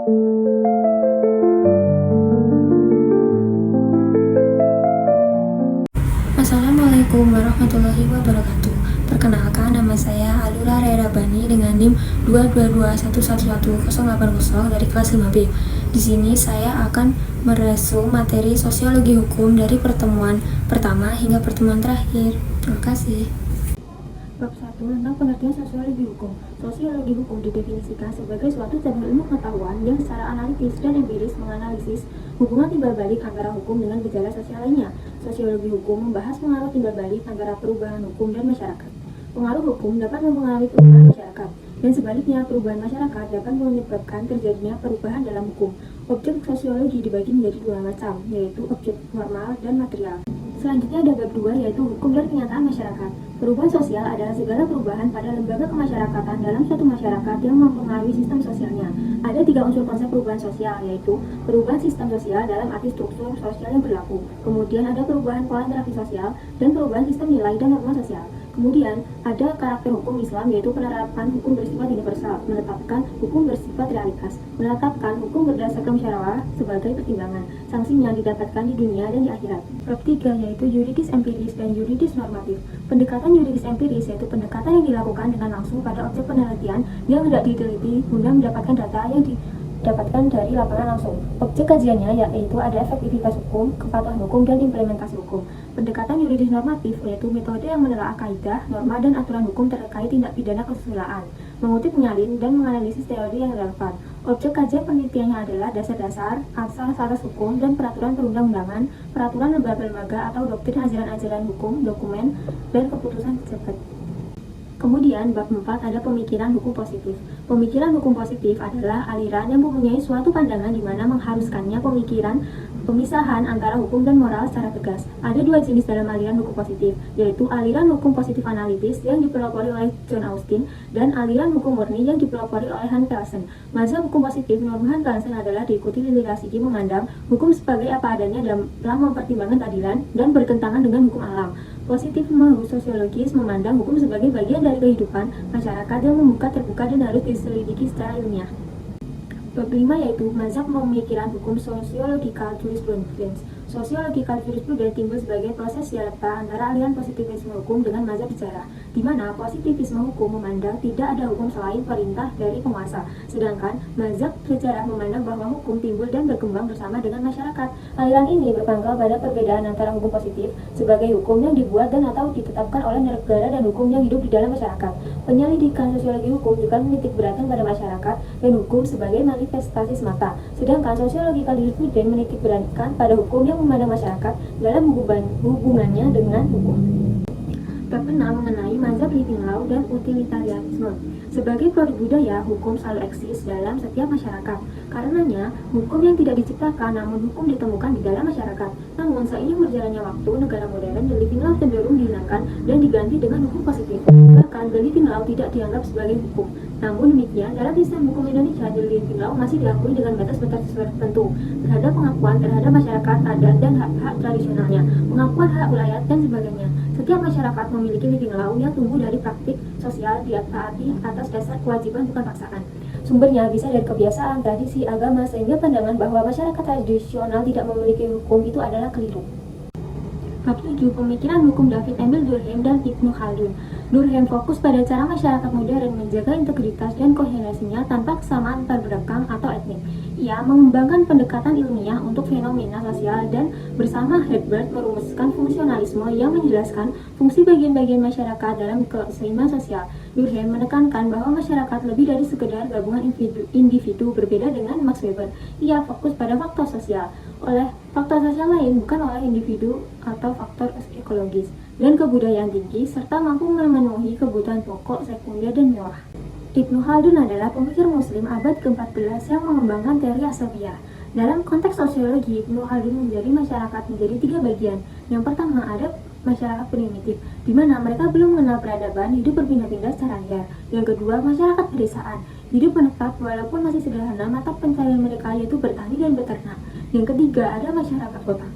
Assalamualaikum warahmatullahi wabarakatuh. Perkenalkan, nama saya Alura Rera Bani dengan NIM 222111080 dari kelas 5B. Di sini saya akan meresu materi sosiologi hukum dari pertemuan pertama hingga pertemuan terakhir. Terima kasih. Bab 1 tentang pengertian sosiologi hukum. Sosiologi hukum didefinisikan sebagai suatu cabang ilmu pengetahuan yang secara analitis dan empiris menganalisis hubungan timbal balik antara hukum dengan gejala sosial lainnya. Sosiologi hukum membahas pengaruh timbal balik antara perubahan hukum dan masyarakat. Pengaruh hukum dapat mempengaruhi perubahan masyarakat, dan sebaliknya perubahan masyarakat dapat menyebabkan terjadinya perubahan dalam hukum. Objek sosiologi dibagi menjadi dua macam, yaitu objek formal dan material. Selanjutnya ada bab 2, yaitu hukum dan kenyataan masyarakat. Perubahan sosial adalah segala perubahan pada lembaga kemasyarakatan dalam suatu masyarakat yang mempengaruhi sistem sosialnya. Ada 3 unsur konsep perubahan sosial, yaitu perubahan sistem sosial dalam arti struktur sosial yang berlaku. Kemudian ada perubahan pola interaksi sosial dan perubahan sistem nilai dan norma sosial. Kemudian ada karakter hukum Islam, yaitu penerapan hukum bersifat universal, menetapkan hukum bersifat realitas, menetapkan hukum berdasarkan musyawarah sebagai pertimbangan. Sanksinya didapatkan di dunia dan di akhirat. Bab 3 yaitu yuridis empiris dan yuridis normatif. Pendekatan yuridis empiris yaitu pendekatan yang dilakukan dengan langsung pada objek penelitian yang hendak diteliti guna mendapatkan data yang didapatkan dari lapangan langsung. Objek kajiannya yaitu ada efektivitas hukum, kepatuhan hukum, dan implementasi hukum. Pendekatan yuridis normatif yaitu metode yang menelaah kaidah, norma, dan aturan hukum terkait tindak pidana kesusilaan, mengutip, menyalin, dan menganalisis teori yang relevan. Objek kajian penelitiannya adalah dasar-dasar, asas-asas hukum, dan peraturan perundang-undangan, peraturan lembaga-lembaga atau doktrin ajaran-ajaran hukum, dokumen, dan keputusan pejabat. Kemudian, bab 4 ada pemikiran hukum positif. Pemikiran hukum positif adalah aliran yang mempunyai suatu pandangan di mana mengharuskannya pemisahan antara hukum dan moral secara tegas. Ada 2 jenis dalam aliran hukum positif, yaitu aliran hukum positif analitis yang dipelopori oleh John Austin dan aliran hukum murni yang dipelopori oleh Hans Kelsen. Mazhab hukum positif menurut Hans Kelsen adalah diikuti lililah sigi memandang hukum sebagai apa adanya dalam mempertimbangkan keadilan dan bertentangan dengan hukum alam. Positifisme sosiologis memandang hukum sebagai bagian dari kehidupan masyarakat yang terbuka dan harus diselidiki secara ilmiah. Bab 5 yaitu mazhab pemikiran hukum sociological jurisprudence. Sociological jurisprudence timbul sebagai proses dialektika antara aliran positivisme hukum dengan mazhab sejarah, di mana positivisme hukum memandang tidak ada hukum selain perintah dari penguasa, sedangkan mazhab sejarah memandang bahwa hukum timbul dan berkembang bersama dengan masyarakat. Aliran ini berpangkal pada perbedaan antara hukum positif sebagai hukum yang dibuat dan atau ditetapkan oleh negara dan hukum yang hidup di dalam masyarakat. Penyelidikan sosiologi hukum juga menitik beratkan pada masyarakat dan hukum sebagai manifestasi semata, sedangkan sosiological jurisprudence menitik beratkan pada hukum yang memandang masyarakat dalam hubungannya dengan hukum. Bab 6 mengenai mazhab living law dan utilitarianisme. Sebagai produk budaya, hukum selalu eksis dalam setiap masyarakat. Karenanya, hukum yang tidak diciptakan namun hukum ditemukan di dalam masyarakat. Namun, seiring berjalannya waktu, negara modern the living law cenderung dihilangkan dan diganti dengan hukum positif. Bahkan, the living law tidak dianggap sebagai hukum. Namun demikian, dalam sistem hukum Indonesia, the living law masih diakui dengan batas-batas tertentu terhadap pengakuan terhadap masyarakat, adat, dan hak-hak tradisionalnya, pengakuan hak wilayah, dan sebagainya. Setiap masyarakat memiliki living law yang tumbuh dari praktik sosial ditaati atas dasar kewajiban bukan paksaan. Sumbernya bisa dari kebiasaan, tradisi, agama, sehingga pandangan bahwa masyarakat tradisional tidak memiliki hukum itu adalah keliru. Bab 7 pemikiran hukum David Emil Durkheim dan Ibnu Khaldun. Durkheim fokus pada cara masyarakat modern menjaga integritas dan koherensinya tanpa kesamaan antar belakang atau etnik. Ia mengembangkan pendekatan ilmiah untuk fenomena sosial dan bersama Herbert merumuskan fungsionalisme yang menjelaskan fungsi bagian-bagian masyarakat dalam keseimbangan sosial. Durkheim menekankan bahwa masyarakat lebih dari sekedar gabungan individu berbeda dengan Max Weber. Ia fokus pada faktor sosial oleh faktor sosial lain bukan oleh individu atau faktor ekologis dan kebudayaan tinggi serta mampu memenuhi kebutuhan pokok, sekunder, dan mewah. Ibnu Khaldun adalah pemikir muslim abad ke-14 yang mengembangkan teori asabiyah. Dalam konteks sosiologi, Ibnu Khaldun menjadi masyarakat menjadi 3 bagian. Yang pertama ada masyarakat primitif, di mana mereka belum mengenal peradaban, hidup berpindah-pindah secara liar. Yang kedua, masyarakat pedesaan, hidup menetap walaupun masih sederhana, mata pencarian mereka yaitu bertani dan beternak. Yang ketiga, ada masyarakat kota.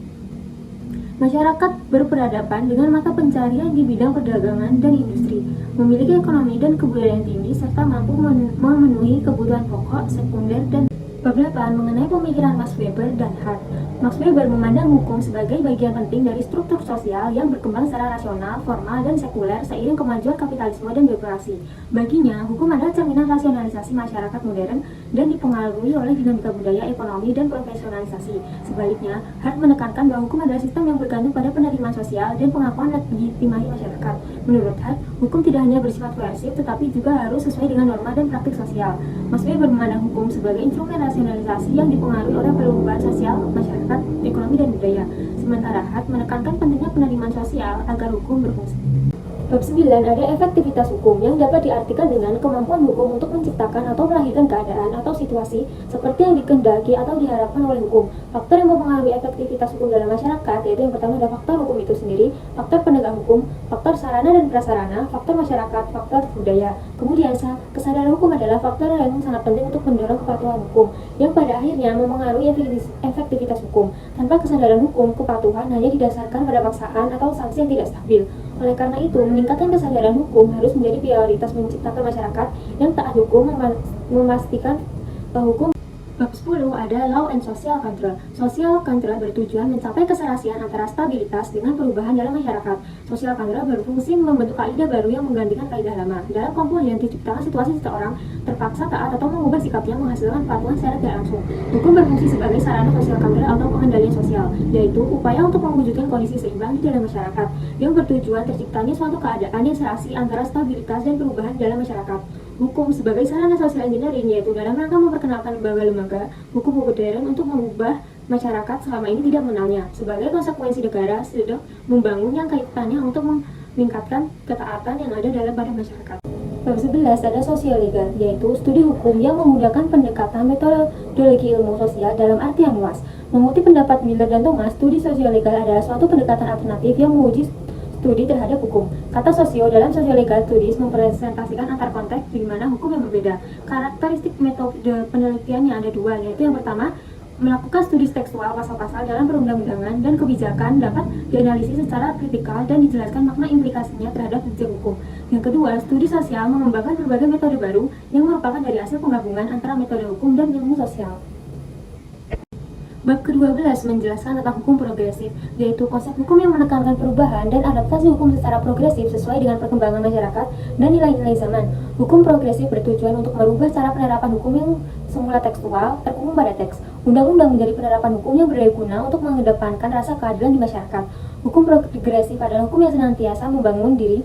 Masyarakat berperadaban dengan mata pencarian di bidang perdagangan dan industri, memiliki ekonomi dan kebudayaan tinggi, serta mampu memenuhi kebutuhan pokok, sekunder, dan Bab 8 mengenai pemikiran Max Weber dan Hart. Max Weber memandang hukum sebagai bagian penting dari struktur sosial yang berkembang secara rasional, formal, dan sekuler seiring kemajuan kapitalisme dan birokrasi. Baginya, hukum adalah cerminan rasionalisasi masyarakat modern dan dipengaruhi oleh dinamika budaya, ekonomi, dan profesionalisasi. Sebaliknya, Hart menekankan bahwa hukum adalah sistem yang bergantung pada penerimaan sosial dan pengakuan legitimasi masyarakat. Menurut Hart, hukum tidak hanya bersifat koersif, tetapi juga harus sesuai dengan norma dan praktik sosial. Max Weber memandang hukum sebagai instrumen rasionalisasi yang dipengaruhi oleh perubahan sosial, masyarakat, ekonomi, dan budaya. Sementara Hart menekankan pentingnya penerimaan sosial agar hukum berfungsi. Bab 9 ada efektivitas hukum yang dapat diartikan dengan kemampuan hukum untuk menciptakan atau melahirkan keadaan atau situasi seperti yang dikehendaki atau diharapkan oleh hukum. Faktor yang mempengaruhi efektivitas hukum dalam masyarakat yaitu yang pertama ada faktor hukum itu sendiri, faktor penegak hukum, faktor sarana dan prasarana, faktor masyarakat, faktor budaya. Kemudian kesadaran hukum adalah faktor yang sangat penting untuk mendorong kepatuhan hukum yang pada akhirnya mempengaruhi efektivitas hukum. Tanpa kesadaran hukum, kepatuhan hanya didasarkan pada paksaan atau sanksi yang tidak stabil. Oleh karena itu, meningkatkan kesadaran hukum harus menjadi prioritas menciptakan masyarakat yang taat hukum, memastikan hukum. Bab 10 ada Law and Social Control. Social Control bertujuan mencapai keserasian antara stabilitas dengan perubahan dalam masyarakat. Social Control berfungsi membentuk kaidah baru yang menggantikan kaidah lama. Dalam komponen diciptakan situasi seseorang terpaksa taat atau mengubah sikapnya menghasilkan kepatuhan secara tidak langsung. Hukum berfungsi sebagai sarana social control atau pengendalian sosial, yaitu upaya untuk mewujudkan kondisi seimbang di dalam masyarakat yang bertujuan terciptanya suatu keadaan yang serasi antara stabilitas dan perubahan dalam masyarakat. Hukum sebagai sarana social engineering yaitu dalam rangka memperkenalkan lembaga-lembaga hukum modern untuk mengubah masyarakat selama ini tidak mengenalnya. Sebagai konsekuensi negara sedang membangun yang kaitannya untuk meningkatkan ketaatan yang ada dalam pada masyarakat. Bab 11 ada sosial-legal, yaitu studi hukum yang menggunakan pendekatan metodologi ilmu sosial dalam arti yang luas. Mengutip pendapat Miller dan Thomas, studi sosial-legal adalah suatu pendekatan alternatif yang menguji studi terhadap hukum. Kata sosio dalam sosial-legal studies mempresentasikan antar konteks di mana hukum yang berbeda. Karakteristik metode penelitiannya ada dua, yaitu yang pertama, melakukan studi tekstual pasal-pasal dalam perundang-undangan dan kebijakan dapat dianalisis secara kritikal dan dijelaskan makna implikasinya terhadap objek hukum. Yang kedua, studi sosial mengembangkan berbagai metode baru yang merupakan dari hasil penggabungan antara metode hukum dan ilmu sosial. Bab ke-12 menjelaskan tentang hukum progresif, yaitu konsep hukum yang menekankan perubahan dan adaptasi hukum secara progresif sesuai dengan perkembangan masyarakat dan nilai-nilai zaman. Hukum progresif bertujuan untuk merubah cara penerapan hukum yang semula tekstual terkungkung pada teks. Undang-undang menjadi penerapan hukum yang berdaya untuk mengedepankan rasa keadilan di masyarakat. Hukum progresif adalah hukum yang senantiasa membangun diri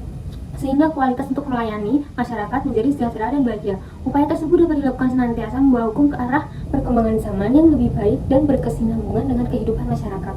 sehingga kualitas untuk melayani masyarakat menjadi sejahtera dan bahagia. Upaya tersebut dapat dilakukan senantiasa membawa hukum ke arah perkembangan zaman yang lebih baik dan berkesinambungan dengan kehidupan masyarakat.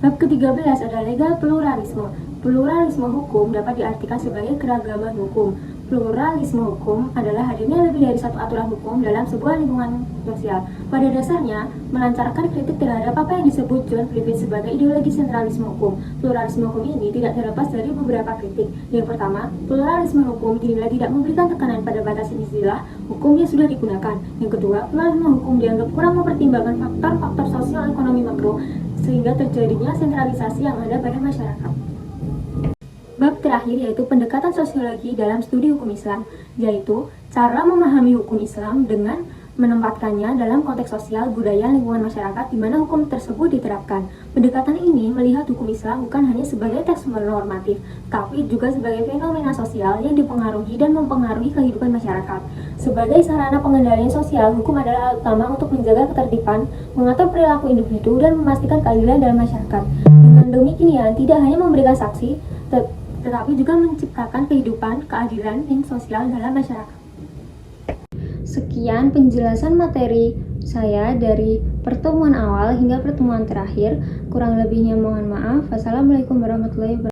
Bab ke-13 ada legal pluralisme. Pluralisme hukum dapat diartikan sebagai keragaman hukum. Pluralisme hukum adalah hadirnya lebih dari satu aturan hukum dalam sebuah lingkungan sosial. Pada dasarnya, melancarkan kritik terhadap apa yang disebut John Griffith sebagai ideologi sentralisme hukum. Pluralisme hukum ini tidak terlepas dari beberapa kritik. Yang pertama, pluralisme hukum dinilai tidak memberikan tekanan pada batas istilah hukum yang sudah digunakan. Yang kedua, pluralisme hukum dianggap kurang mempertimbangkan faktor-faktor sosial ekonomi makro sehingga terjadinya sentralisasi yang ada pada masyarakat. Bab terakhir yaitu pendekatan sosiologi dalam studi hukum Islam, yaitu cara memahami hukum Islam dengan menempatkannya dalam konteks sosial, budaya, lingkungan masyarakat di mana hukum tersebut diterapkan. Pendekatan ini melihat hukum Islam bukan hanya sebagai teks normatif, tapi juga sebagai fenomena sosial yang dipengaruhi dan mempengaruhi kehidupan masyarakat. Sebagai sarana pengendalian sosial, hukum adalah alat utama untuk menjaga ketertiban, mengatur perilaku individu, dan memastikan keadilan dalam masyarakat. Dengan demikian, tidak hanya memberikan saksi, tetapi juga menciptakan kehidupan, keadilan, dan sosial dalam masyarakat. Sekian penjelasan materi saya dari pertemuan awal hingga pertemuan terakhir. Kurang lebihnya mohon maaf. Wassalamualaikum warahmatullahi wabarakatuh.